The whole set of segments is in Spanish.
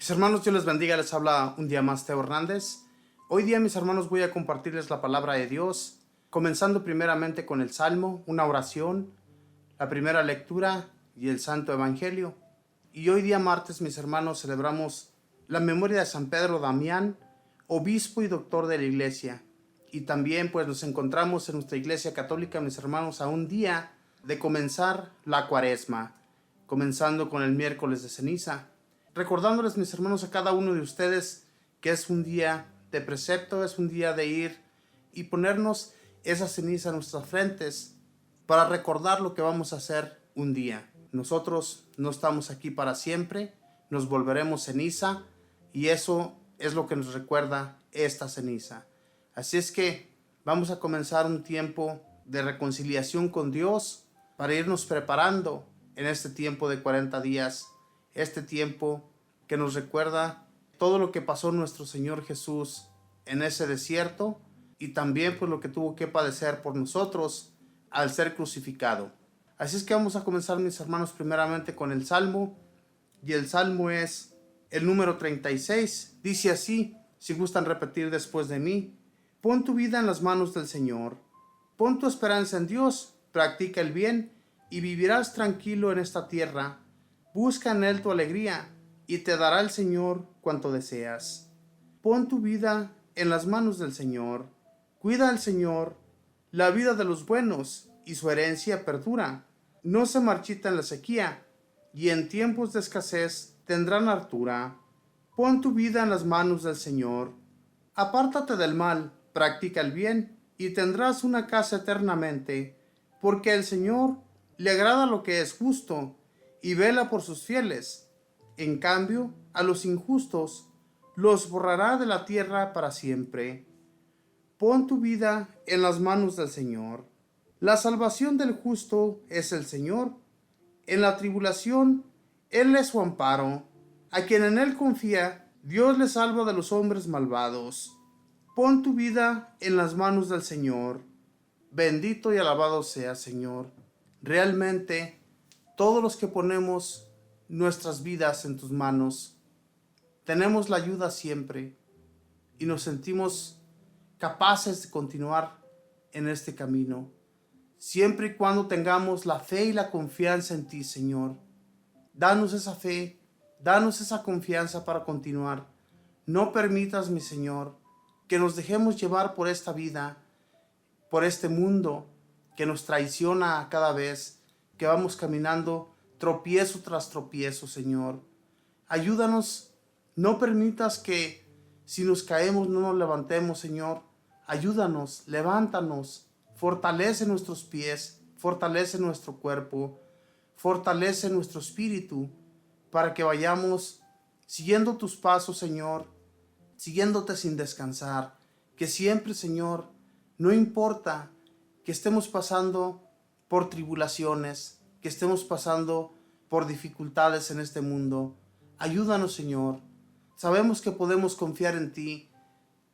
Mis hermanos, Dios les bendiga, les habla un día más Teo Hernández. Hoy día, mis hermanos, voy a compartirles la palabra de Dios, comenzando primeramente con el Salmo, una oración, la primera lectura y el Santo Evangelio. Y hoy día martes, mis hermanos, celebramos la memoria de San Pedro Damián, obispo y doctor de la iglesia. Y también pues nos encontramos en nuestra iglesia católica, mis hermanos, a un día de comenzar la cuaresma, comenzando con el miércoles de ceniza. Recordándoles, mis hermanos, a cada uno de ustedes que es un día de precepto, es un día de ir y ponernos esa ceniza en nuestras frentes para recordar lo que vamos a hacer un día. Nosotros no estamos aquí para siempre, nos volveremos ceniza y eso es lo que nos recuerda esta ceniza. Así es que vamos a comenzar un tiempo de reconciliación con Dios para irnos preparando en este tiempo de 40 días, este tiempo que nos recuerda todo lo que pasó nuestro Señor Jesús en ese desierto y también pues lo que tuvo que padecer por nosotros al ser crucificado. Así es que vamos a comenzar, mis hermanos, primeramente con el Salmo, y el Salmo es el número 36. Dice así, si gustan repetir después de mí: pon tu vida en las manos del Señor, pon tu esperanza en Dios, practica el bien y vivirás tranquilo en esta tierra. Busca en Él tu alegría y te dará el Señor cuanto deseas. Pon tu vida en las manos del Señor. Cuida al Señor la vida de los buenos y su herencia perdura. No se marchita en la sequía y en tiempos de escasez tendrán hartura. Pon tu vida en las manos del Señor. Apártate del mal, practica el bien y tendrás una casa eternamente, porque al Señor le agrada lo que es justo y vela por sus fieles. En cambio, a los injustos los borrará de la tierra para siempre. Pon tu vida en las manos del Señor. La salvación del justo es el Señor. En la tribulación, Él es su amparo. A quien en Él confía, Dios le salva de los hombres malvados. Pon tu vida en las manos del Señor. Bendito y alabado sea, Señor. Realmente, todos los que ponemos nuestras vidas en tus manos, tenemos la ayuda siempre y nos sentimos capaces de continuar en este camino, siempre y cuando tengamos la fe y la confianza en ti, Señor. Danos esa fe, danos esa confianza para continuar. No permitas, mi Señor, que nos dejemos llevar por esta vida, por este mundo que nos traiciona cada vez que vamos caminando tropiezo tras tropiezo, Señor. Ayúdanos, no permitas que si nos caemos no nos levantemos, Señor. Ayúdanos, levántanos, fortalece nuestros pies, fortalece nuestro cuerpo, fortalece nuestro espíritu, para que vayamos siguiendo tus pasos, Señor, siguiéndote sin descansar. Que siempre, Señor, no importa que estemos pasando por tribulaciones, que estemos pasando por dificultades en este mundo, ayúdanos, Señor. Sabemos que podemos confiar en ti.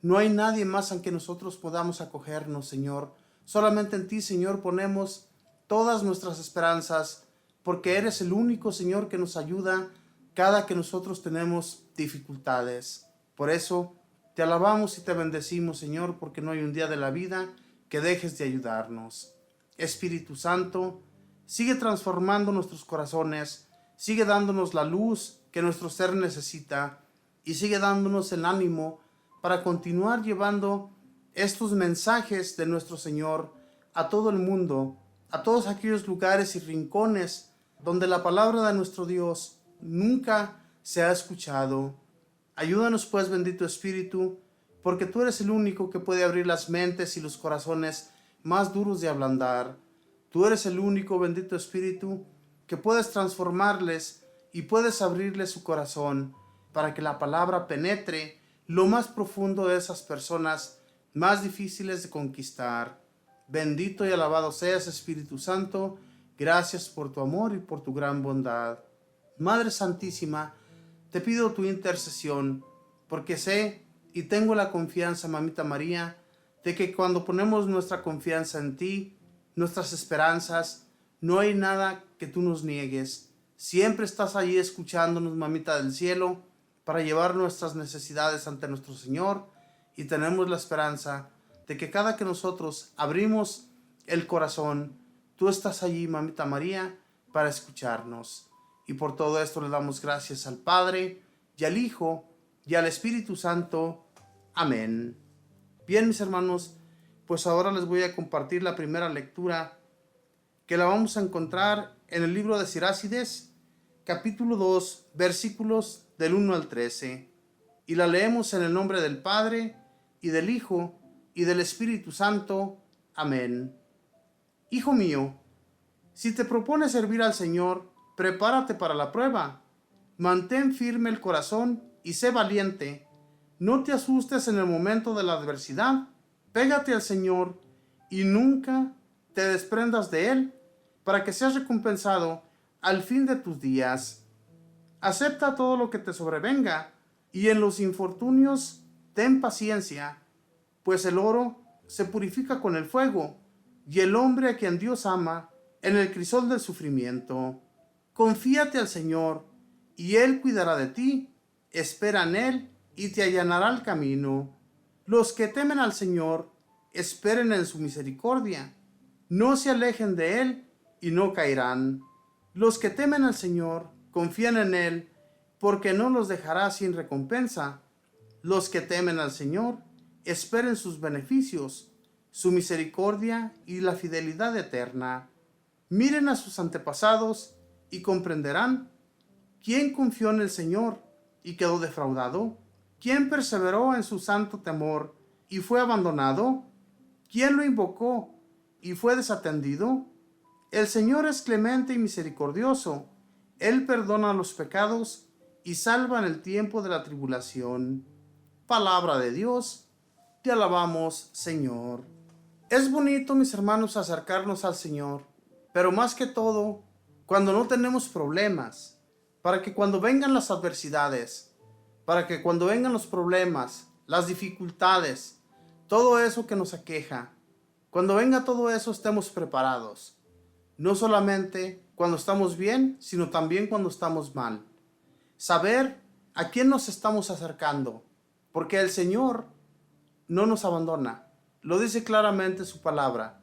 No hay nadie más en que nosotros podamos acogernos, Señor. Solamente en ti, Señor, ponemos todas nuestras esperanzas, porque eres el único, Señor, que nos ayuda cada que nosotros tenemos dificultades. Por eso te alabamos y te bendecimos, Señor, porque no hay un día de la vida que dejes de ayudarnos. Espíritu Santo, sigue transformando nuestros corazones, sigue dándonos la luz que nuestro ser necesita y sigue dándonos el ánimo para continuar llevando estos mensajes de nuestro Señor a todo el mundo, a todos aquellos lugares y rincones donde la palabra de nuestro Dios nunca se ha escuchado. Ayúdanos pues, bendito Espíritu, porque tú eres el único que puede abrir las mentes y los corazones más duros de ablandar. Tú eres el único, bendito Espíritu, que puedes transformarles y puedes abrirles su corazón para que la palabra penetre lo más profundo de esas personas más difíciles de conquistar. Bendito y alabado seas, Espíritu Santo. Gracias por tu amor y por tu gran bondad. Madre Santísima, te pido tu intercesión, porque sé y tengo la confianza, Mamita María, de que cuando ponemos nuestra confianza en ti, nuestras esperanzas, no hay nada que tú nos niegues. Siempre estás allí escuchándonos, Mamita del cielo, para llevar nuestras necesidades ante nuestro Señor, y tenemos la esperanza de que cada que nosotros abrimos el corazón, tú estás allí, Mamita María, para escucharnos. Y por todo esto le damos gracias al Padre, y al Hijo, y al Espíritu Santo. Amén. Bien, mis hermanos, pues ahora les voy a compartir la primera lectura, que la vamos a encontrar en el libro de Sirácides, capítulo 2, versículos del 1 al 13. Y la leemos en el nombre del Padre, y del Hijo, y del Espíritu Santo. Amén. Hijo mío, si te propones servir al Señor, prepárate para la prueba. Mantén firme el corazón y sé valiente. No te asustes en el momento de la adversidad. Pégate al Señor y nunca te desprendas de Él, para que seas recompensado al fin de tus días. Acepta todo lo que te sobrevenga, y en los infortunios ten paciencia, pues el oro se purifica con el fuego, y el hombre a quien Dios ama en el crisol del sufrimiento. Confíate al Señor, y Él cuidará de ti. Espera en Él, y te allanará el camino. Los que temen al Señor, esperen en su misericordia. No se alejen de Él, y no caerán. Los que temen al Señor, confían en Él, porque no los dejará sin recompensa. Los que temen al Señor, esperen sus beneficios, su misericordia y la fidelidad eterna. Miren a sus antepasados y comprenderán. ¿Quién confió en el Señor y quedó defraudado? ¿Quién perseveró en su santo temor y fue abandonado? ¿Quién lo invocó y fue desatendido? El Señor es clemente y misericordioso. Él perdona los pecados y salva en el tiempo de la tribulación. Palabra de Dios, te alabamos, Señor. Es bonito, mis hermanos, acercarnos al Señor, pero más que todo, cuando no tenemos problemas, para que cuando vengan las adversidades, para que cuando vengan los problemas, las dificultades, todo eso que nos aqueja, cuando venga todo eso estemos preparados. No solamente cuando estamos bien, sino también cuando estamos mal. Saber a quién nos estamos acercando, porque el Señor no nos abandona. Lo dice claramente su palabra.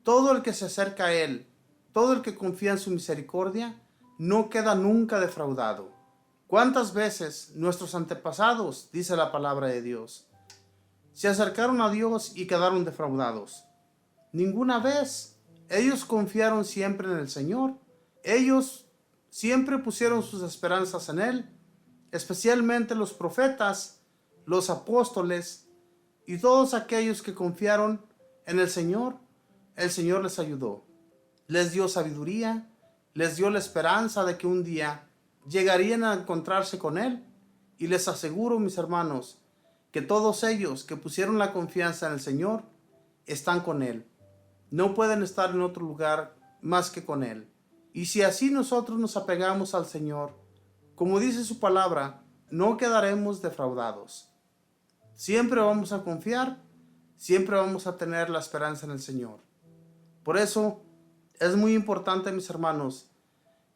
Todo el que se acerca a Él, todo el que confía en su misericordia, no queda nunca defraudado. ¿Cuántas veces nuestros antepasados, dice la palabra de Dios, se acercaron a Dios y quedaron defraudados? Ninguna vez. Ellos confiaron siempre en el Señor. Ellos siempre pusieron sus esperanzas en Él, especialmente los profetas, los apóstoles y todos aquellos que confiaron en el Señor. El Señor les ayudó, les dio sabiduría, les dio la esperanza de que un día llegarían a encontrarse con Él. Y les aseguro, mis hermanos, que todos ellos que pusieron la confianza en el Señor están con Él. No pueden estar en otro lugar más que con Él. Y si así nosotros nos apegamos al Señor, como dice su palabra, no quedaremos defraudados. Siempre vamos a confiar, siempre vamos a tener la esperanza en el Señor. Por eso es muy importante, mis hermanos,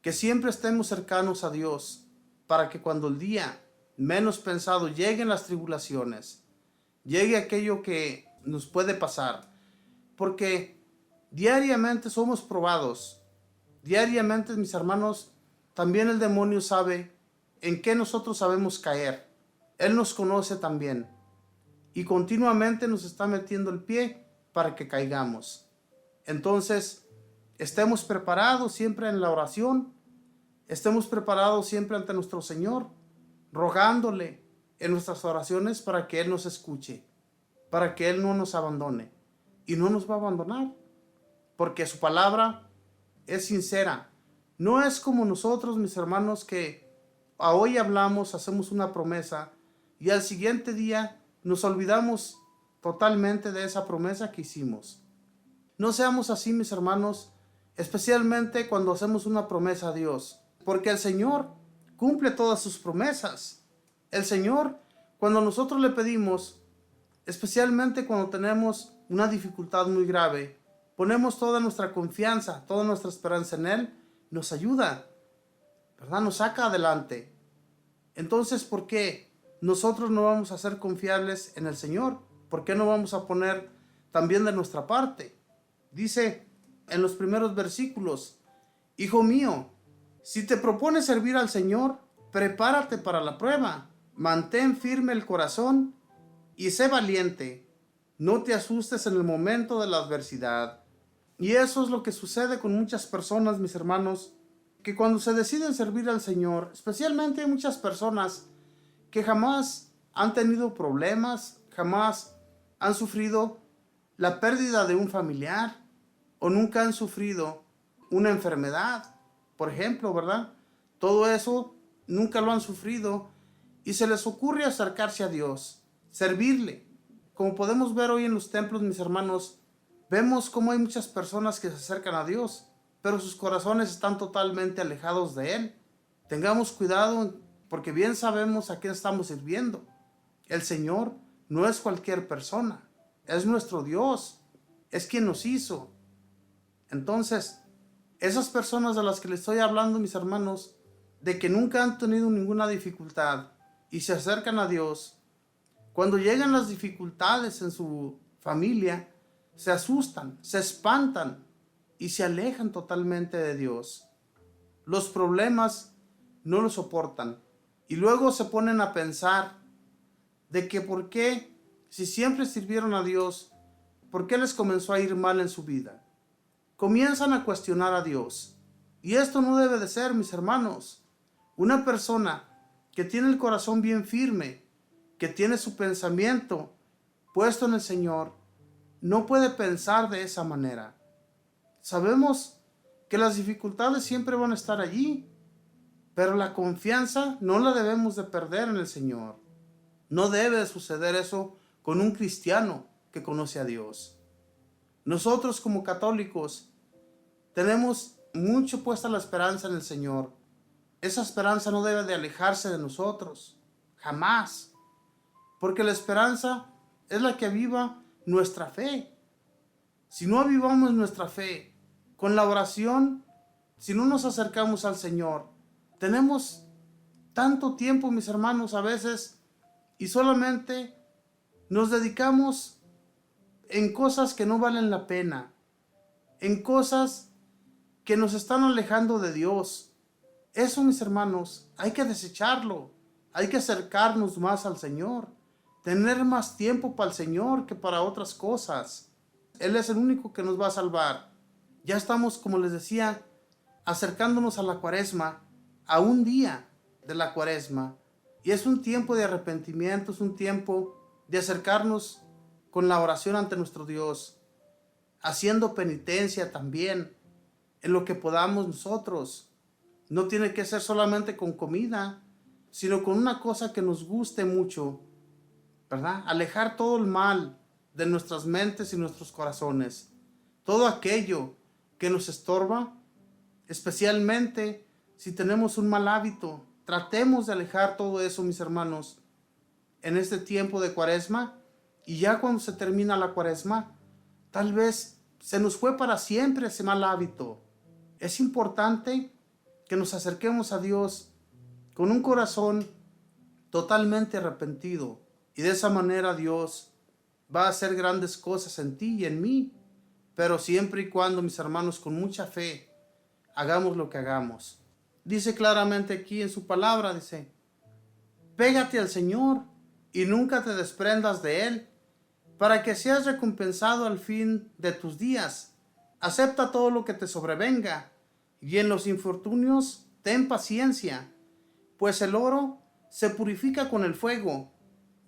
que siempre estemos cercanos a Dios, para que cuando el día menos pensado lleguen las tribulaciones, llegue aquello que nos puede pasar, porque diariamente somos probados. Diariamente, mis hermanos, también el demonio sabe en qué nosotros sabemos caer. Él nos conoce también y continuamente nos está metiendo el pie para que caigamos. Entonces, estemos preparados siempre en la oración, estemos preparados siempre ante nuestro Señor, rogándole en nuestras oraciones para que Él nos escuche, para que Él no nos abandone. Y no nos va a abandonar, porque su palabra es sincera. No es como nosotros, mis hermanos, que hoy hablamos, hacemos una promesa y al siguiente día nos olvidamos totalmente de esa promesa que hicimos. No seamos así, mis hermanos, especialmente cuando hacemos una promesa a Dios, porque el Señor cumple todas sus promesas. El Señor, cuando nosotros le pedimos, especialmente cuando tenemos una dificultad muy grave, ponemos toda nuestra confianza, toda nuestra esperanza en Él, nos ayuda, ¿verdad? Nos saca adelante. Entonces, ¿por qué nosotros no vamos a ser confiables en el Señor? ¿Por qué no vamos a poner también de nuestra parte? Dice en los primeros versículos: Hijo mío, si te propones servir al Señor, prepárate para la prueba, mantén firme el corazón y sé valiente. No te asustes en el momento de la adversidad. Y eso es lo que sucede con muchas personas, mis hermanos, que cuando se deciden servir al Señor, especialmente hay muchas personas que jamás han tenido problemas, jamás han sufrido la pérdida de un familiar o nunca han sufrido una enfermedad, por ejemplo, ¿verdad? Todo eso nunca lo han sufrido y se les ocurre acercarse a Dios, servirle. Como podemos ver hoy en los templos, mis hermanos, vemos cómo hay muchas personas que se acercan a Dios, pero sus corazones están totalmente alejados de Él. Tengamos cuidado porque bien sabemos a quién estamos sirviendo. El Señor no es cualquier persona, es nuestro Dios, es quien nos hizo. Entonces, esas personas de las que les estoy hablando, mis hermanos, de que nunca han tenido ninguna dificultad y se acercan a Dios, cuando llegan las dificultades en su familia, se asustan, se espantan y se alejan totalmente de Dios. Los problemas no lo soportan y luego se ponen a pensar de que por qué, si siempre sirvieron a Dios, por qué les comenzó a ir mal en su vida. Comienzan a cuestionar a Dios. Y esto no debe de ser, mis hermanos. Una persona que tiene el corazón bien firme, que tiene su pensamiento puesto en el Señor, no puede pensar de esa manera. Sabemos que las dificultades siempre van a estar allí, pero la confianza no la debemos de perder en el Señor. No debe de suceder eso con un cristiano que conoce a Dios. Nosotros como católicos tenemos mucho puesta la esperanza en el Señor. Esa esperanza no debe de alejarse de nosotros, jamás, porque la esperanza es la que aviva nuestra fe. Si no avivamos nuestra fe con la oración, si no nos acercamos al Señor, tenemos tanto tiempo, mis hermanos, a veces, y solamente nos dedicamos en cosas que no valen la pena, en cosas que nos están alejando de Dios. Eso, mis hermanos, hay que desecharlo. Hay que acercarnos más al Señor, tener más tiempo para el Señor que para otras cosas. Él es el único que nos va a salvar. Ya estamos, como les decía, acercándonos a la Cuaresma, a un día de la Cuaresma. Y es un tiempo de arrepentimiento, es un tiempo de acercarnos con la oración ante nuestro Dios, haciendo penitencia también en lo que podamos nosotros. No tiene que ser solamente con comida, sino con una cosa que nos guste mucho, ¿verdad? Alejar todo el mal de nuestras mentes y nuestros corazones. Todo aquello que nos estorba, especialmente si tenemos un mal hábito. Tratemos de alejar todo eso, mis hermanos, en este tiempo de Cuaresma. Y ya cuando se termina la Cuaresma, tal vez se nos fue para siempre ese mal hábito. Es importante que nos acerquemos a Dios con un corazón totalmente arrepentido. Y de esa manera Dios va a hacer grandes cosas en ti y en mí. Pero siempre y cuando, mis hermanos, con mucha fe, hagamos lo que hagamos. Dice claramente aquí en su palabra, dice: pégate al Señor y nunca te desprendas de Él, para que seas recompensado al fin de tus días. Acepta todo lo que te sobrevenga, y en los infortunios ten paciencia, pues el oro se purifica con el fuego,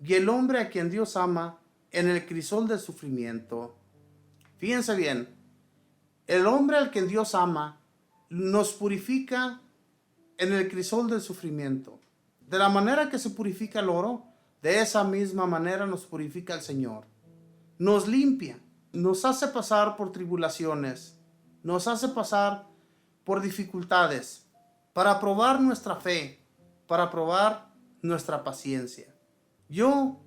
y el hombre a quien Dios ama en el crisol del sufrimiento. Fíjense bien, el hombre al que Dios ama nos purifica en el crisol del sufrimiento. De la manera que se purifica el oro, de esa misma manera nos purifica el Señor. Nos limpia, nos hace pasar por tribulaciones, nos hace pasar por dificultades, para probar nuestra fe, para probar nuestra paciencia. Yo,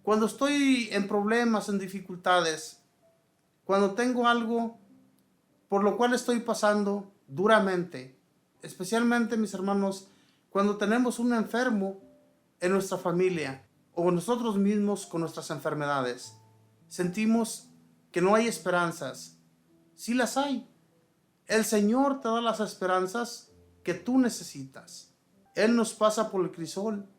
cuando estoy en problemas, en dificultades, cuando tengo algo por lo cual estoy pasando duramente, especialmente, mis hermanos, cuando tenemos un enfermo en nuestra familia o nosotros mismos con nuestras enfermedades, sentimos que no hay esperanzas. Sí las hay. El Señor te da las esperanzas que tú necesitas. Él nos pasa por el crisol.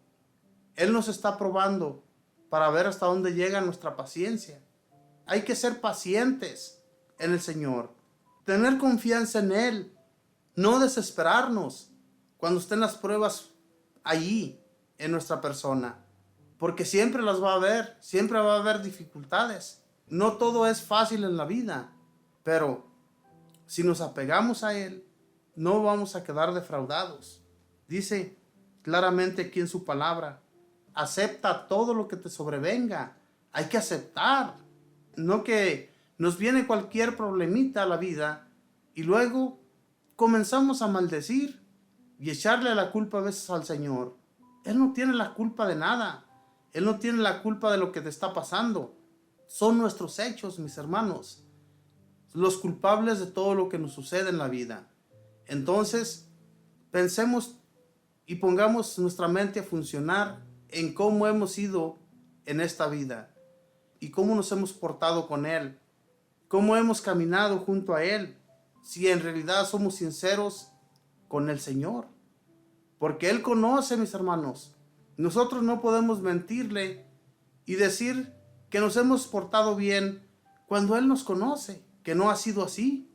Él nos está probando para ver hasta dónde llega nuestra paciencia. Hay que ser pacientes en el Señor. Tener confianza en Él. No desesperarnos cuando estén las pruebas allí en nuestra persona. Porque siempre las va a haber. Siempre va a haber dificultades. No todo es fácil en la vida. Pero si nos apegamos a Él, no vamos a quedar defraudados. Dice claramente aquí en su palabra: acepta todo lo que te sobrevenga. Hay que aceptar. No que nos viene cualquier problemita a la vida y luego comenzamos a maldecir y echarle la culpa a veces al Señor. Él no tiene la culpa de nada. Él no tiene la culpa de lo que te está pasando. Son nuestros hechos, mis hermanos, los culpables de todo lo que nos sucede en la vida. Entonces, pensemos y pongamos nuestra mente a funcionar en cómo hemos ido en esta vida y cómo nos hemos portado con Él, cómo hemos caminado junto a Él, si en realidad somos sinceros con el Señor. Porque Él conoce, mis hermanos. Nosotros no podemos mentirle y decir que nos hemos portado bien cuando Él nos conoce, que no ha sido así.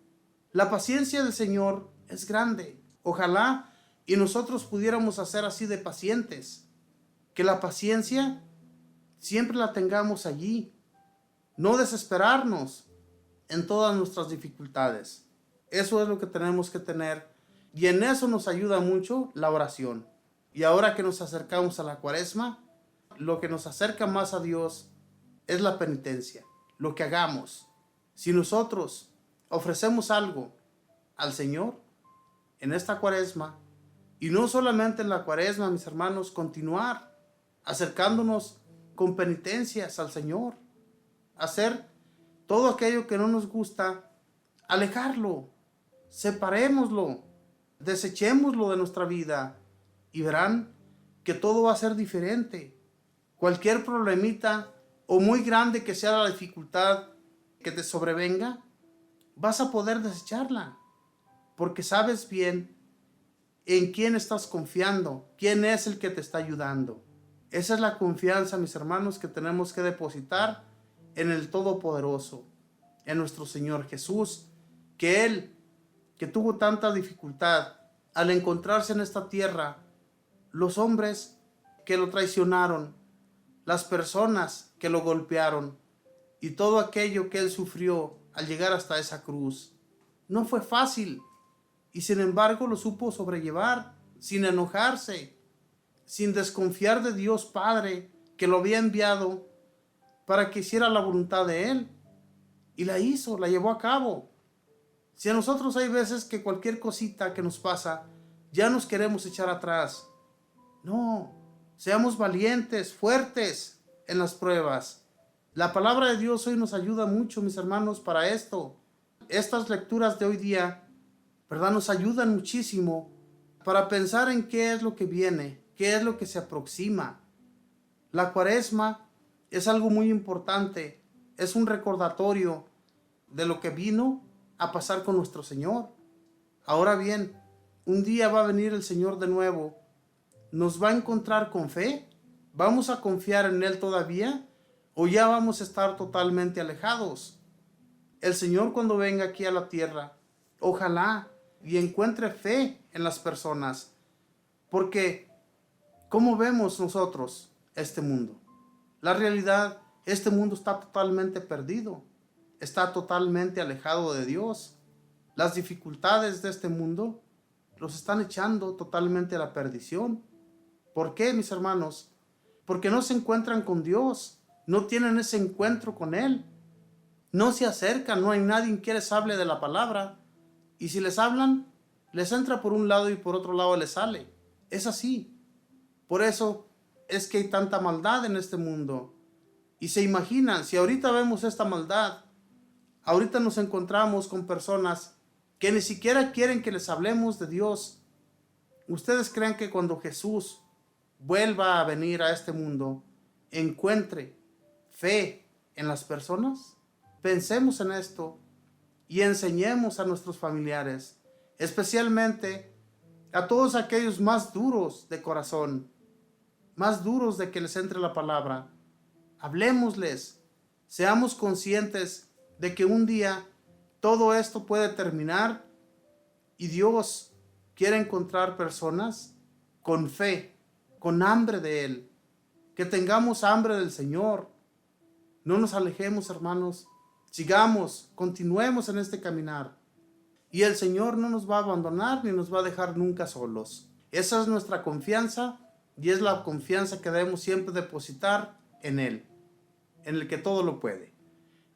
La paciencia del Señor es grande. Ojalá y nosotros pudiéramos hacer así de pacientes. Que la paciencia siempre la tengamos allí. No desesperarnos en todas nuestras dificultades. Eso es lo que tenemos que tener. Y en eso nos ayuda mucho la oración. Y ahora que nos acercamos a la Cuaresma, lo que nos acerca más a Dios es la penitencia. Lo que hagamos. Si nosotros ofrecemos algo al Señor en esta Cuaresma, y no solamente en la Cuaresma, mis hermanos, continuar acercándonos con penitencias al Señor, hacer todo aquello que no nos gusta, alejarlo, separémoslo, desechémoslo de nuestra vida y verán que todo va a ser diferente. Cualquier problemita o muy grande que sea la dificultad que te sobrevenga, vas a poder desecharla porque sabes bien en quién estás confiando, quién es el que te está ayudando. Esa es la confianza, mis hermanos, que tenemos que depositar en el Todopoderoso, en nuestro Señor Jesús, que Él, que tuvo tanta dificultad al encontrarse en esta tierra, los hombres que lo traicionaron, las personas que lo golpearon y todo aquello que Él sufrió al llegar hasta esa cruz. No fue fácil y sin embargo lo supo sobrellevar sin enojarse, sin desconfiar de Dios Padre que lo había enviado para que hiciera la voluntad de Él. Y la hizo, la llevó a cabo. Si a nosotros hay veces que cualquier cosita que nos pasa, ya nos queremos echar atrás. No, seamos valientes, fuertes en las pruebas. La palabra de Dios hoy nos ayuda mucho, mis hermanos, para esto. Estas lecturas de hoy día, ¿verdad?, nos ayudan muchísimo para pensar en qué es lo que viene, qué es lo que se aproxima. La Cuaresma es algo muy importante, es un recordatorio de lo que vino a pasar con nuestro Señor. Ahora bien, un día va a venir el Señor de nuevo. ¿Nos va a encontrar con fe? ¿Vamos a confiar en Él todavía? ¿O ya vamos a estar totalmente alejados? El Señor, cuando venga aquí a la tierra, ojalá y encuentre fe en las personas. Porque, ¿cómo vemos nosotros este mundo? La realidad, este mundo está totalmente perdido. Está totalmente alejado de Dios. Las dificultades de este mundo los están echando totalmente a la perdición. ¿Por qué, mis hermanos? Porque no se encuentran con Dios, no tienen ese encuentro con Él, no se acercan, no hay nadie que les hable de la palabra, y si les hablan, les entra por un lado y por otro lado les sale. Es así. Por eso es que hay tanta maldad en este mundo. Y se imaginan, si ahorita vemos esta maldad, ahorita nos encontramos con personas que ni siquiera quieren que les hablemos de Dios. ¿Ustedes creen que cuando Jesús vuelva a venir a este mundo, encuentre fe en las personas? Pensemos en esto y enseñemos a nuestros familiares, especialmente a todos aquellos más duros de corazón, más duros de que les entre la palabra. Hablemosles, seamos conscientes de que un día todo esto puede terminar y Dios quiere encontrar personas con fe, con hambre de Él, que tengamos hambre del Señor. No nos alejemos, hermanos, sigamos, continuemos en este caminar. Y el Señor no nos va a abandonar ni nos va a dejar nunca solos. Esa es nuestra confianza y es la confianza que debemos siempre depositar en Él, en el que todo lo puede.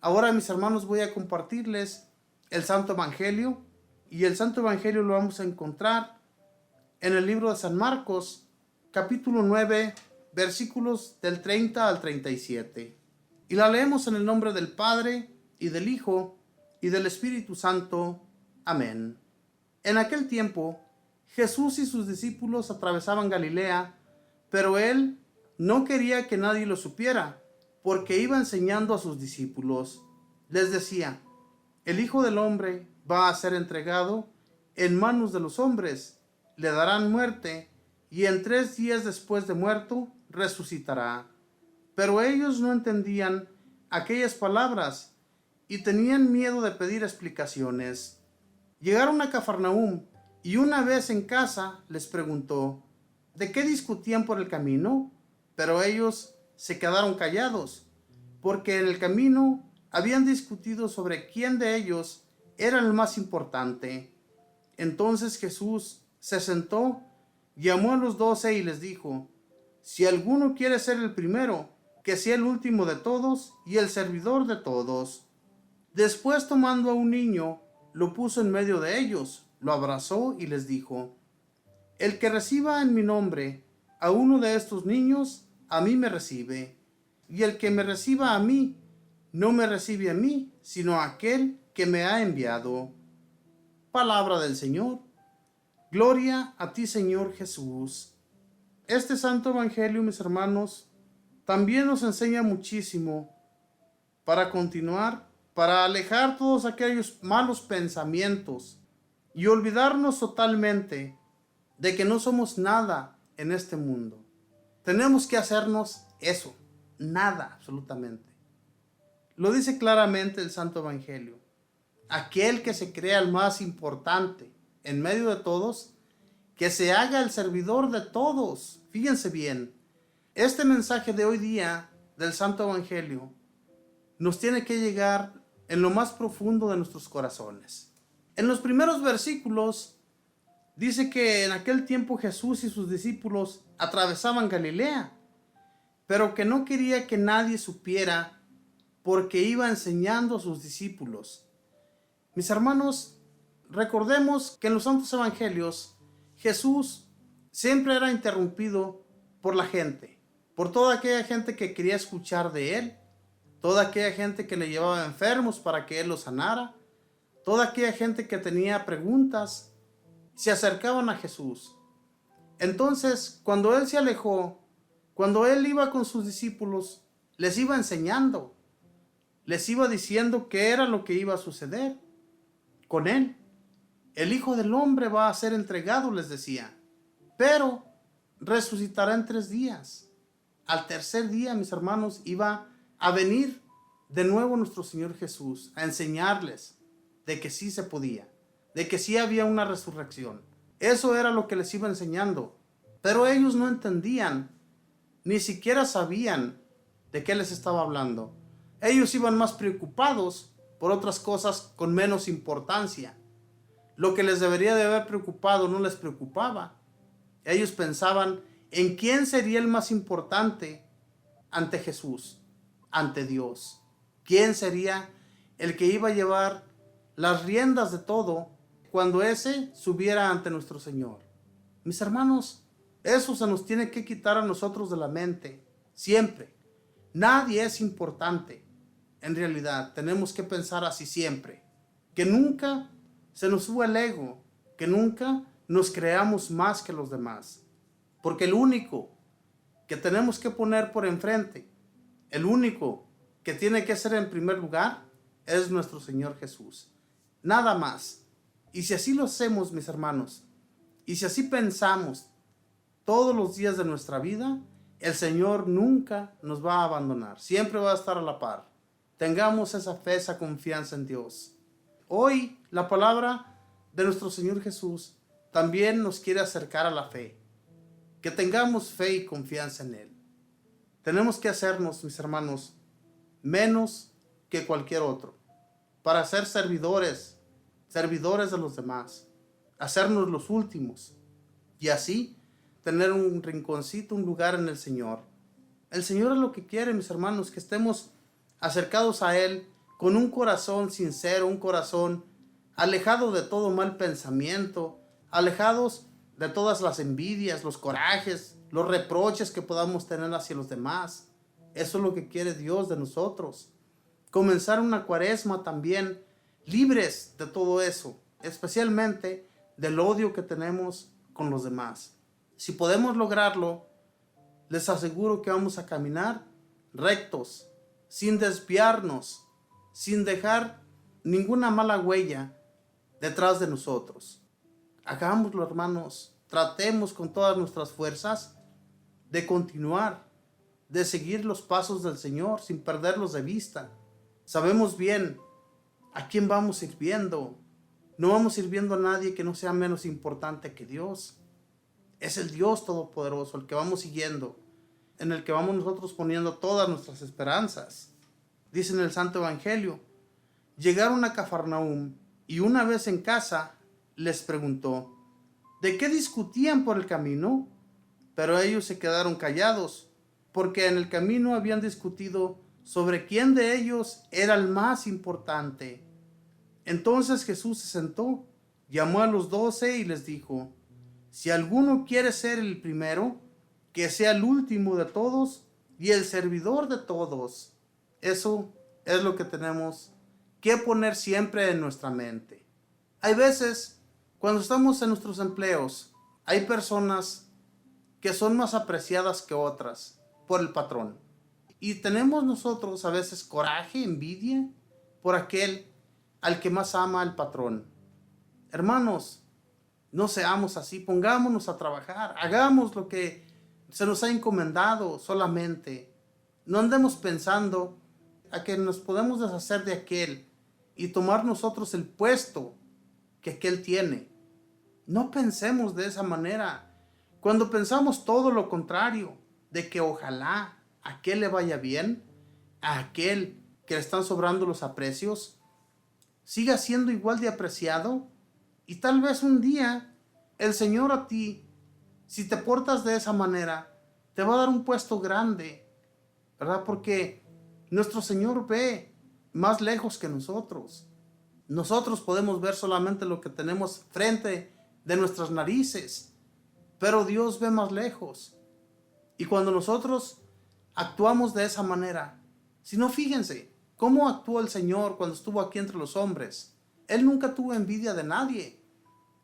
Ahora, mis hermanos, voy a compartirles el Santo Evangelio, y el Santo Evangelio lo vamos a encontrar en el libro de San Marcos, capítulo 9, versículos del 30 al 37. Y la leemos en el nombre del Padre, y del Hijo, y del Espíritu Santo. Amén. En aquel tiempo, Jesús y sus discípulos atravesaban Galilea, pero Él no quería que nadie lo supiera, porque iba enseñando a sus discípulos. Les decía: el Hijo del Hombre va a ser entregado en manos de los hombres, le darán muerte, y en 3 días después de muerto resucitará. Pero ellos no entendían aquellas palabras y tenían miedo de pedir explicaciones. Llegaron a Cafarnaúm, y una vez en casa les preguntó: ¿de qué discutían por el camino? Pero ellos se quedaron callados, porque en el camino habían discutido sobre quién de ellos era el más importante. Entonces Jesús se sentó, llamó a los 12 y les dijo: si alguno quiere ser el primero, que sea el último de todos y el servidor de todos. Después, tomando a un niño, lo puso en medio de ellos, lo abrazó y les dijo: el que reciba en mi nombre a uno de estos niños, a mí me recibe, y el que me reciba a mí, no me recibe a mí, sino a aquel que me ha enviado. Palabra del Señor. Gloria a ti, Señor Jesús. Este Santo Evangelio, mis hermanos, también nos enseña muchísimo para continuar, para alejar todos aquellos malos pensamientos y olvidarnos totalmente de que no somos nada en este mundo. Tenemos que hacernos eso, nada absolutamente. Lo dice claramente el Santo Evangelio. Aquel que se crea el más importante en medio de todos, que se haga el servidor de todos. Fíjense bien, este mensaje de hoy día del Santo Evangelio nos tiene que llegar en lo más profundo de nuestros corazones. En los primeros versículos dice que en aquel tiempo Jesús y sus discípulos atravesaban Galilea, pero que no quería que nadie supiera porque iba enseñando a sus discípulos. Mis hermanos, recordemos que en los santos evangelios Jesús siempre era interrumpido por la gente, por toda aquella gente que quería escuchar de él, toda aquella gente que le llevaba enfermos para que él los sanara, toda aquella gente que tenía preguntas, se acercaban a Jesús. Entonces, cuando él se alejó, cuando él iba con sus discípulos, les iba enseñando, les iba diciendo qué era lo que iba a suceder con él. El Hijo del Hombre va a ser entregado, les decía, pero resucitará en 3 días. Al tercer día, mis hermanos, iba a venir de nuevo nuestro Señor Jesús a enseñarles de que sí se podía, de que sí había una resurrección. Eso era lo que les iba enseñando, pero ellos no entendían, ni siquiera sabían de qué les estaba hablando. Ellos iban más preocupados por otras cosas con menos importancia. Lo que les debería de haber preocupado no les preocupaba. Ellos pensaban en quién sería el más importante ante Jesús, ante Dios. ¿Quién sería el que iba a llevar las riendas de todo cuando ese subiera ante nuestro Señor? Mis hermanos, eso se nos tiene que quitar a nosotros de la mente, siempre. Nadie es importante. En realidad, tenemos que pensar así siempre. Que nunca se nos suba el ego, que nunca nos creamos más que los demás. Porque el único que tenemos que poner por enfrente, el único que tiene que ser en primer lugar, es nuestro Señor Jesús. Nada más. Y si así lo hacemos, mis hermanos, y si así pensamos todos los días de nuestra vida, el Señor nunca nos va a abandonar. Siempre va a estar a la par. Tengamos esa fe, esa confianza en Dios. Hoy la palabra de nuestro Señor Jesús también nos quiere acercar a la fe. Que tengamos fe y confianza en Él. Tenemos que hacernos, mis hermanos, menos que cualquier otro, para ser servidores de los demás, hacernos los últimos y así tener un rinconcito, un lugar en el Señor. El Señor es lo que quiere, mis hermanos, que estemos acercados a Él con un corazón sincero, un corazón alejado de todo mal pensamiento, alejados de todas las envidias, los corajes, los reproches que podamos tener hacia los demás. Eso es lo que quiere Dios de nosotros. Comenzar una cuaresma también libres de todo eso, especialmente del odio que tenemos con los demás. Si podemos lograrlo, les aseguro que vamos a caminar rectos, sin desviarnos, sin dejar ninguna mala huella detrás de nosotros. Hagámoslo, hermanos, tratemos con todas nuestras fuerzas de continuar, de seguir los pasos del Señor sin perderlos de vista. Sabemos bien a quién vamos sirviendo. No vamos sirviendo a nadie que no sea menos importante que Dios. Es el Dios Todopoderoso el que vamos siguiendo, en el que vamos nosotros poniendo todas nuestras esperanzas. Dice en el Santo Evangelio, llegaron a Cafarnaúm y una vez en casa les preguntó, ¿de qué discutían por el camino? Pero ellos se quedaron callados, porque en el camino habían discutido sobre quién de ellos era el más importante. Entonces Jesús se sentó, llamó a los 12 y les dijo, si alguno quiere ser el primero, que sea el último de todos y el servidor de todos. Eso es lo que tenemos que poner siempre en nuestra mente. Hay veces, cuando estamos en nuestros empleos, hay personas que son más apreciadas que otras por el patrón. Y tenemos nosotros a veces coraje, envidia por aquel al que más ama el patrón. Hermanos, no seamos así, pongámonos a trabajar, hagamos lo que se nos ha encomendado solamente. No andemos pensando a que nos podemos deshacer de aquel y tomar nosotros el puesto que aquel tiene. No pensemos de esa manera. Cuando pensamos todo lo contrario, de que ojalá a aquel le vaya bien, a aquel que le están sobrando los aprecios, siga siendo igual de apreciado, y tal vez un día el Señor a ti, si te portas de esa manera, te va a dar un puesto grande, ¿verdad? Porque nuestro Señor ve más lejos que nosotros. Nosotros podemos ver solamente lo que tenemos frente de nuestras narices, pero Dios ve más lejos. Y cuando nosotros actuamos de esa manera, si no, fíjense cómo actuó el Señor cuando estuvo aquí entre los hombres. Él nunca tuvo envidia de nadie.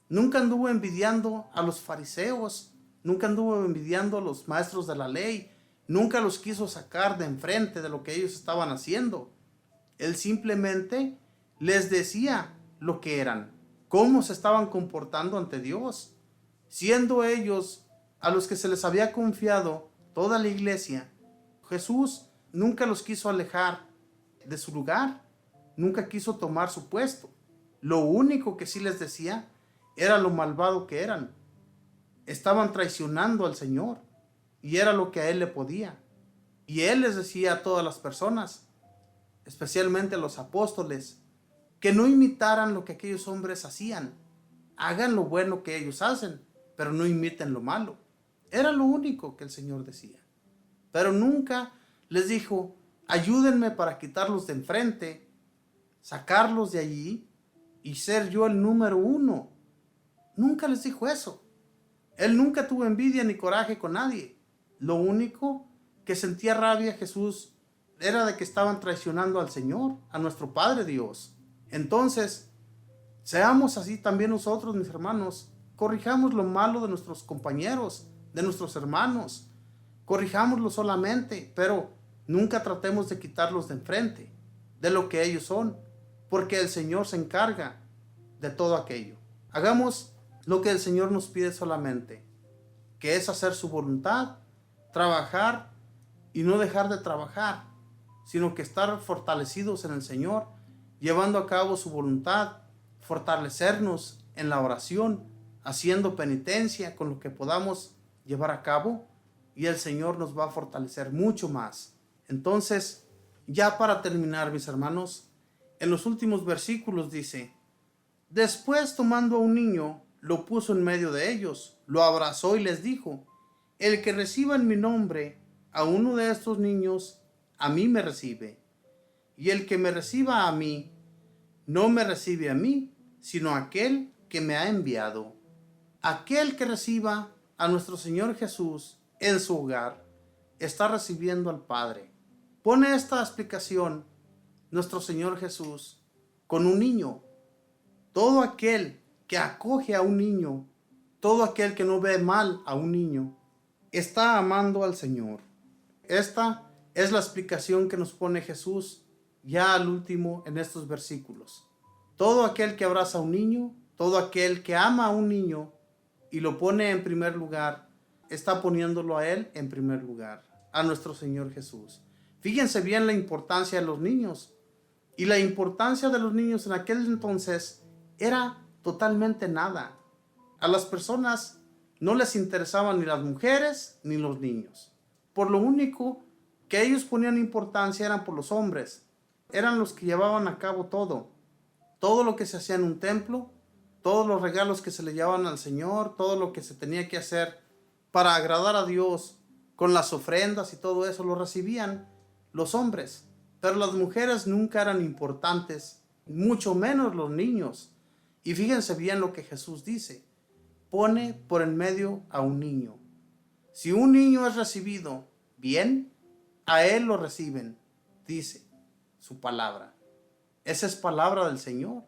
Nunca anduvo envidiando a los fariseos. Nunca anduvo envidiando a los maestros de la ley. Nunca los quiso sacar de enfrente de lo que ellos estaban haciendo. Él simplemente les decía lo que eran, cómo se estaban comportando ante Dios, siendo ellos a los que se les había confiado toda la iglesia. Jesús nunca los quiso alejar de su lugar, nunca quiso tomar su puesto. Lo único que sí les decía era lo malvado que eran. Estaban traicionando al Señor y era lo que a Él le podía. Y Él les decía a todas las personas, especialmente a los apóstoles, que no imitaran lo que aquellos hombres hacían. Hagan lo bueno que ellos hacen, pero no imiten lo malo. Era lo único que el Señor decía. Pero nunca les dijo, ayúdenme para quitarlos de enfrente, sacarlos de allí y ser yo el número uno. Nunca les dijo eso. Él nunca tuvo envidia ni coraje con nadie. Lo único que sentía rabia Jesús era de que estaban traicionando al Señor, a nuestro Padre Dios. Entonces, seamos así también nosotros, mis hermanos, corrijamos lo malo de nuestros compañeros, de nuestros hermanos. Corrijámoslo solamente, pero nunca tratemos de quitarlos de enfrente, de lo que ellos son, porque el Señor se encarga de todo aquello. Hagamos lo que el Señor nos pide solamente, que es hacer su voluntad, trabajar y no dejar de trabajar, sino que estar fortalecidos en el Señor, llevando a cabo su voluntad, fortalecernos en la oración, haciendo penitencia con lo que podamos llevar a cabo, y el Señor nos va a fortalecer mucho más. Entonces, ya para terminar, mis hermanos, en los últimos versículos dice: después, tomando a un niño, lo puso en medio de ellos, lo abrazó y les dijo: el que reciba en mi nombre a uno de estos niños, a mí me recibe. Y el que me reciba a mí, no me recibe a mí, sino a aquel que me ha enviado. Aquel que reciba a nuestro Señor Jesús en su hogar, está recibiendo al Padre. Pone esta explicación nuestro Señor Jesús con un niño. Todo aquel que acoge a un niño, todo aquel que no ve mal a un niño, está amando al Señor. Esta es la explicación que nos pone Jesús ya al último en estos versículos. Todo aquel que abraza a un niño, todo aquel que ama a un niño y lo pone en primer lugar, está poniéndolo a él en primer lugar, a nuestro Señor Jesús. Fíjense bien la importancia de los niños. Y la importancia de los niños en aquel entonces era totalmente nada. A las personas no les interesaban ni las mujeres ni los niños. Por lo único que ellos ponían importancia eran por los hombres. Eran los que llevaban a cabo todo. Todo lo que se hacía en un templo, todos los regalos que se le llevaban al Señor, todo lo que se tenía que hacer para agradar a Dios, con las ofrendas y todo eso, lo recibían los hombres. Pero las mujeres nunca eran importantes, mucho menos los niños. Y fíjense bien lo que Jesús dice: pone por en medio a un niño. Si un niño es recibido bien, a él lo reciben, dice su palabra. Esa es palabra del Señor.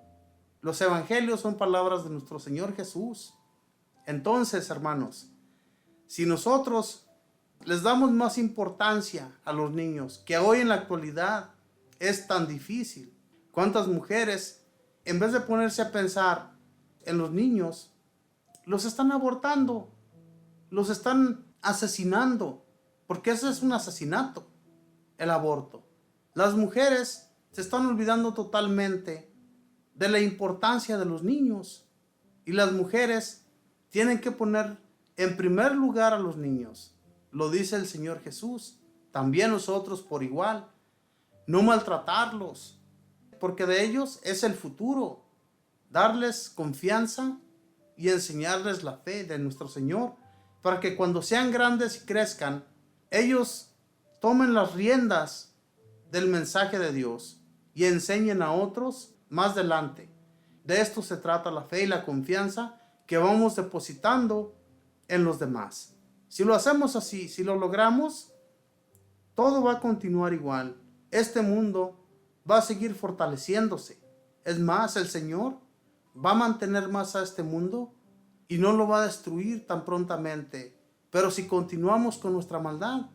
Los evangelios son palabras de nuestro Señor Jesús. Entonces, hermanos, si nosotros les damos más importancia a los niños, que hoy en la actualidad es tan difícil, ¿cuántas mujeres, en vez de ponerse a pensar en los niños, los están abortando, los están asesinando? Porque ese es un asesinato, el aborto. Las mujeres se están olvidando totalmente de la importancia de los niños, y las mujeres tienen que poner en primer lugar a los niños. Lo dice el Señor Jesús. También nosotros por igual. No maltratarlos, porque de ellos es el futuro. Darles confianza y enseñarles la fe de nuestro Señor, para que cuando sean grandes y crezcan, ellos tomen las riendas del mensaje de Dios y enseñen a otros más adelante. De esto se trata la fe y la confianza que vamos depositando en los demás. Si lo hacemos así, si lo logramos, todo va a continuar igual. Este mundo va a seguir fortaleciéndose. Es más, el Señor va a mantener más a este mundo y no lo va a destruir tan prontamente. Pero si continuamos con nuestra maldad,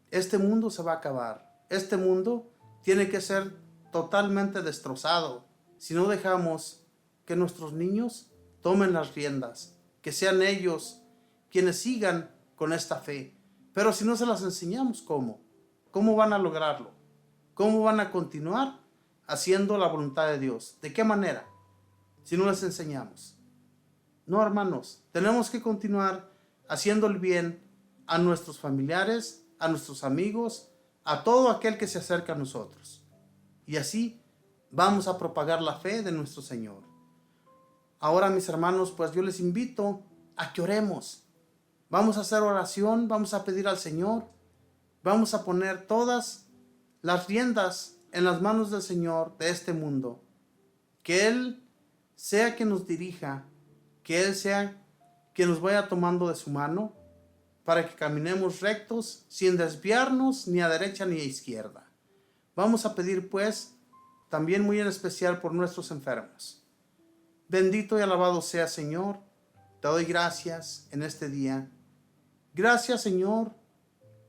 este mundo se va a acabar. Este mundo tiene que ser totalmente destrozado si no dejamos que nuestros niños tomen las riendas, que sean ellos quienes sigan con esta fe. Pero si no se las enseñamos, ¿cómo? ¿Cómo van a lograrlo? ¿Cómo van a continuar haciendo la voluntad de Dios? ¿De qué manera? Si no les enseñamos. No, hermanos, tenemos que continuar haciendo el bien a nuestros familiares, a nuestros amigos, a todo aquel que se acerca a nosotros. Y así vamos a propagar la fe de nuestro Señor. Ahora, mis hermanos, pues yo les invito a que oremos. Vamos a hacer oración, vamos a pedir al Señor, vamos a poner todas las riendas en las manos del Señor de este mundo. Que Él sea quien nos dirija, que Él sea quien nos vaya tomando de su mano, para que caminemos rectos, sin desviarnos ni a derecha ni a izquierda. Vamos a pedir pues, también muy en especial por nuestros enfermos. Bendito y alabado sea, Señor, Te doy gracias en este día. Gracias, Señor,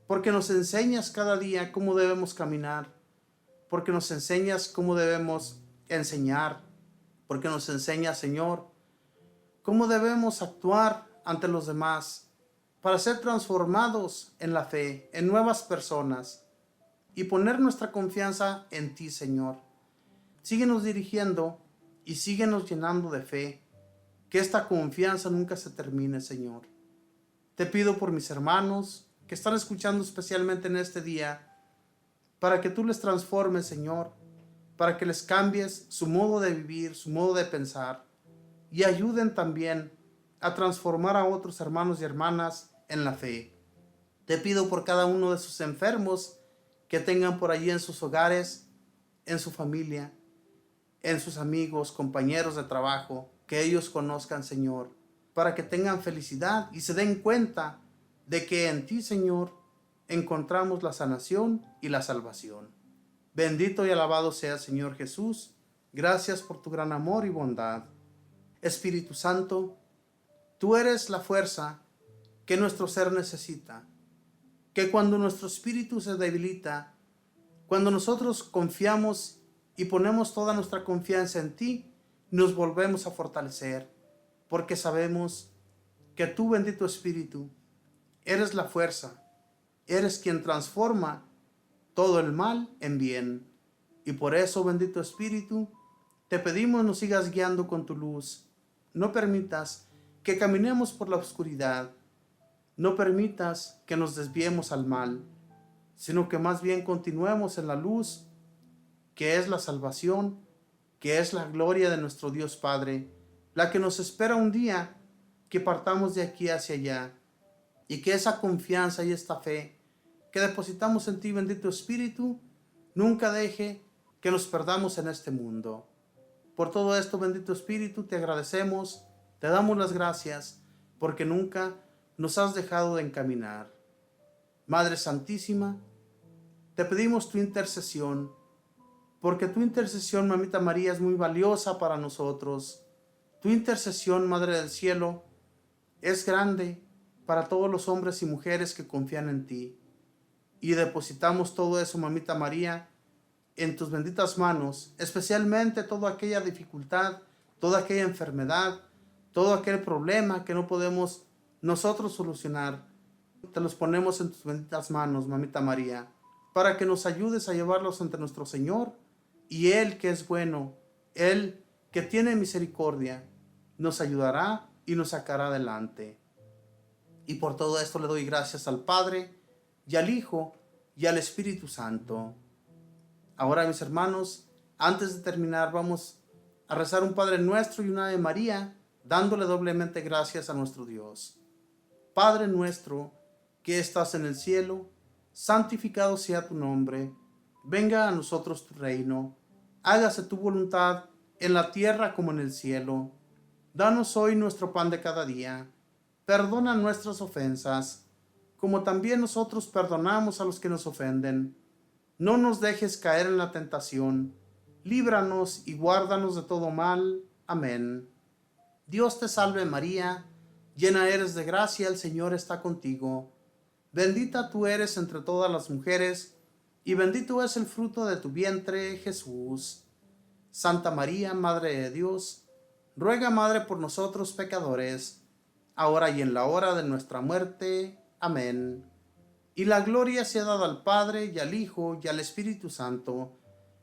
porque nos enseñas cada día cómo debemos caminar, porque nos enseñas cómo debemos enseñar, porque nos enseñas, Señor, cómo debemos actuar ante los demás para ser transformados en la fe, en nuevas personas y poner nuestra confianza en ti, Señor. Síguenos dirigiendo y síguenos llenando de fe, que esta confianza nunca se termine, Señor. Te pido por mis hermanos que están escuchando especialmente en este día, para que tú les transformes, Señor, para que les cambies su modo de vivir, su modo de pensar, y ayuden también a transformar a otros hermanos y hermanas en la fe. Te pido por cada uno de sus enfermos que tengan por allí en sus hogares, en su familia, en sus amigos, compañeros de trabajo, que ellos conozcan, Señor, para que tengan felicidad y se den cuenta de que en ti, Señor, encontramos la sanación y la salvación. Bendito y alabado sea, Señor Jesús. Gracias por tu gran amor y bondad. Espíritu Santo, tú eres la fuerza que nuestro ser necesita, que cuando nuestro espíritu se debilita, cuando nosotros confiamos y ponemos toda nuestra confianza en ti, nos volvemos a fortalecer, porque sabemos que tú, bendito Espíritu, eres la fuerza, eres quien transforma todo el mal en bien. Y por eso, bendito Espíritu, te pedimos nos sigas guiando con tu luz. No permitas que caminemos por la oscuridad. No permitas que nos desviemos al mal, sino que más bien continuemos en la luz, que es la salvación, que es la gloria de nuestro Dios Padre, la que nos espera un día que partamos de aquí hacia allá, y que esa confianza y esta fe que depositamos en ti, bendito Espíritu, nunca deje que nos perdamos en este mundo. Por todo esto, bendito Espíritu, te agradecemos, te damos las gracias, porque nunca nos has dejado de encaminar. Madre Santísima, te pedimos tu intercesión, porque tu intercesión, Mamita María, es muy valiosa para nosotros. Tu intercesión, Madre del Cielo, es grande para todos los hombres y mujeres que confían en ti. Y depositamos todo eso, Mamita María, en tus benditas manos, especialmente toda aquella dificultad, toda aquella enfermedad, todo aquel problema que no podemos nosotros solucionar. Te los ponemos en tus benditas manos, Mamita María, para que nos ayudes a llevarlos ante nuestro Señor, y Él que es bueno, Él que tiene misericordia, nos ayudará y nos sacará adelante. Y por todo esto le doy gracias al Padre, y al Hijo, y al Espíritu Santo. Ahora, mis hermanos, antes de terminar, vamos a rezar un Padre Nuestro y una Ave María, dándole doblemente gracias a nuestro Dios. Padre nuestro, que estás en el cielo, santificado sea tu nombre. Venga a nosotros tu reino. Hágase tu voluntad en la tierra como en el cielo. Danos hoy nuestro pan de cada día. Perdona nuestras ofensas, como también nosotros perdonamos a los que nos ofenden. No nos dejes caer en la tentación. Líbranos y guárdanos de todo mal. Amén. Dios te salve María, llena eres de gracia, el Señor está contigo. Bendita tú eres entre todas las mujeres, y bendito es el fruto de tu vientre, Jesús. Santa María, Madre de Dios, ruega, Madre, por nosotros pecadores, ahora y en la hora de nuestra muerte. Amén. Y la gloria sea dada al Padre, y al Hijo, y al Espíritu Santo,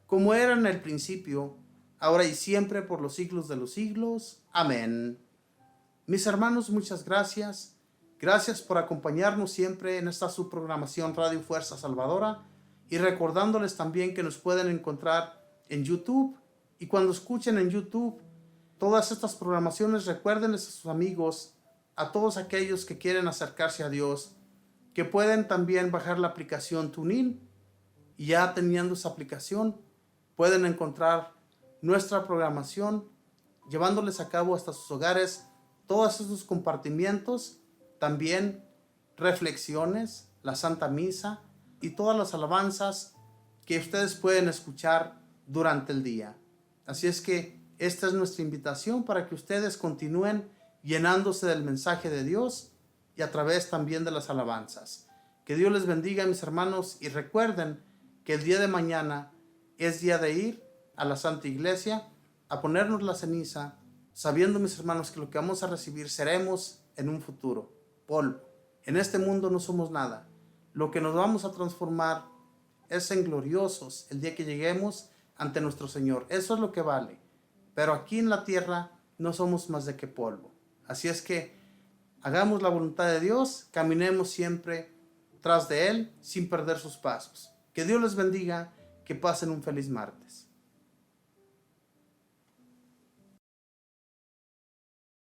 como era en el principio, ahora y siempre, por los siglos de los siglos. Amén. Mis hermanos, muchas gracias. Gracias por acompañarnos siempre en esta subprogramación Radio Fuerza Salvadora, y recordándoles también que nos pueden encontrar en YouTube, y cuando escuchen en YouTube todas estas programaciones, recuérdenles a sus amigos, a todos aquellos que quieren acercarse a Dios, que pueden también bajar la aplicación TuneIn, y ya teniendo esa aplicación pueden encontrar nuestra programación, llevándoles a cabo hasta sus hogares todos esos compartimientos, también reflexiones, la Santa Misa y todas las alabanzas que ustedes pueden escuchar durante el día. Así es que esta es nuestra invitación para que ustedes continúen llenándose del mensaje de Dios y a través también de las alabanzas. Que Dios les bendiga, mis hermanos, y recuerden que el día de mañana es día de ir a la Santa Iglesia a ponernos la ceniza, sabiendo, mis hermanos, que lo que vamos a recibir seremos en un futuro polvo. En este mundo no somos nada. Lo que nos vamos a transformar es en gloriosos el día que lleguemos ante nuestro Señor. Eso es lo que vale. Pero aquí en la tierra no somos más de que polvo. Así es que hagamos la voluntad de Dios, caminemos siempre tras de Él sin perder sus pasos. Que Dios les bendiga, que pasen un feliz martes.